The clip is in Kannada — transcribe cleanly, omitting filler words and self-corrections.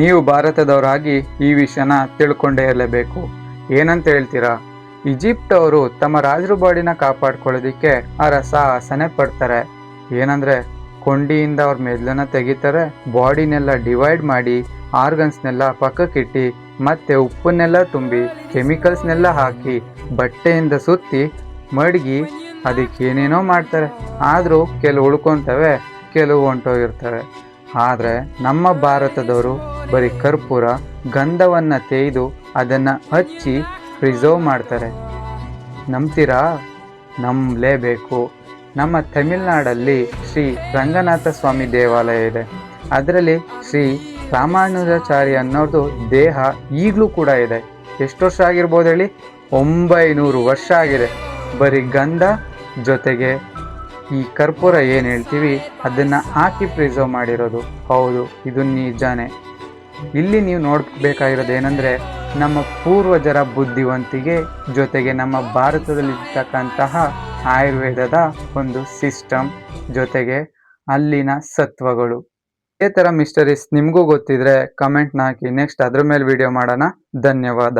ನೀವು ಭಾರತದವರಾಗಿ ಈ ವಿಷಯನ ತಿಳ್ಕೊಂಡೇ ಇರಲೇಬೇಕು. ಏನಂತ ಹೇಳ್ತೀರಾ? ಈಜಿಪ್ಟ್ ಅವರು ತಮ್ಮ ರಾಜರು ಬಾಡಿನ ಕಾಪಾಡ್ಕೊಳ್ಳೋದಿಕ್ಕೆ ಸಾಹಸನೆ ಪಡ್ತಾರೆ. ಏನಂದ್ರೆ ಕೊಂಡಿಯಿಂದ ಅವ್ರ ಮೆದ್ಲನ್ನ ತೆಗಿತಾರೆ, ಬಾಡಿನೆಲ್ಲ ಡಿವೈಡ್ ಮಾಡಿ ಆರ್ಗನ್ಸ್ನೆಲ್ಲ ಪಕ್ಕಕ್ಕಿಟ್ಟು ಮತ್ತೆ ಉಪ್ಪನ್ನೆಲ್ಲ ತುಂಬಿ ಕೆಮಿಕಲ್ಸ್ನೆಲ್ಲ ಹಾಕಿ ಬಟ್ಟೆಯಿಂದ ಸುತ್ತಿ ಮಡಗಿ ಅದಕ್ಕೆ ಏನೇನೋ ಮಾಡ್ತಾರೆ. ಆದರೂ ಕೆಲವು ಉಳ್ಕೊತವೆ, ಕೆಲವು ಹೊಂಟೋಗಿರ್ತವೆ. ಆದರೆ ನಮ್ಮ ಭಾರತದವರು ಬರೀ ಕರ್ಪೂರ ಗಂಧವನ್ನು ತೇಯ್ದು ಅದನ್ನು ಹಚ್ಚಿ ಪ್ರಿಸರ್ವ್ ಮಾಡ್ತಾರೆ. ನಂಬ್ತೀರಾ? ನಂಬಲೇಬೇಕು. ನಮ್ಮ ತಮಿಳುನಾಡಲ್ಲಿ ಶ್ರೀ ರಂಗನಾಥ ಸ್ವಾಮಿ ದೇವಾಲಯ ಇದೆ. ಅದರಲ್ಲಿ ಶ್ರೀ ರಾಮಾನುಜಾಚಾರ್ಯ ಅನ್ನೋದು ದೇಹ ಈಗಲೂ ಕೂಡ ಇದೆ. ಎಷ್ಟು ವರ್ಷ ಆಗಿರ್ಬೋದು ಹೇಳಿ? 900 ವರ್ಷ ಆಗಿದೆ. ಬರೀ ಗಂಧ ಜೊತೆಗೆ ಈ ಕರ್ಪೂರ ಏನು ಹೇಳ್ತೀವಿ ಅದನ್ನು ಹಾಕಿ ಪ್ರಿಸರ್ವ್ ಮಾಡಿರೋದು. ಹೌದು, ಇದು ನಿಜಾನೇ. ಇಲ್ಲಿ ನೀವು ನೋಡಬೇಕಾಗಿರೋದು ಏನಂದರೆ ನಮ್ಮ ಪೂರ್ವಜರ ಬುದ್ಧಿವಂತಿಕೆ ಜೊತೆಗೆ ನಮ್ಮ ಭಾರತದಲ್ಲಿರ್ತಕ್ಕಂತಹ ಆಯುರ್ವೇದದ ಒಂದು ಸಿಸ್ಟಮ್ ಜೊತೆಗೆ ಅಲ್ಲಿನ ಸತ್ವಗಳು. ಇದೇ ಥರ ಮಿಸ್ಟರೀಸ್ ನಿಮಗೂ ಗೊತ್ತಿದ್ರೆ ಕಮೆಂಟ್ನ ಹಾಕಿ. ನೆಕ್ಸ್ಟ್ ಅದ್ರ ಮೇಲೆ ವಿಡಿಯೋ ಮಾಡೋಣ. ಧನ್ಯವಾದ.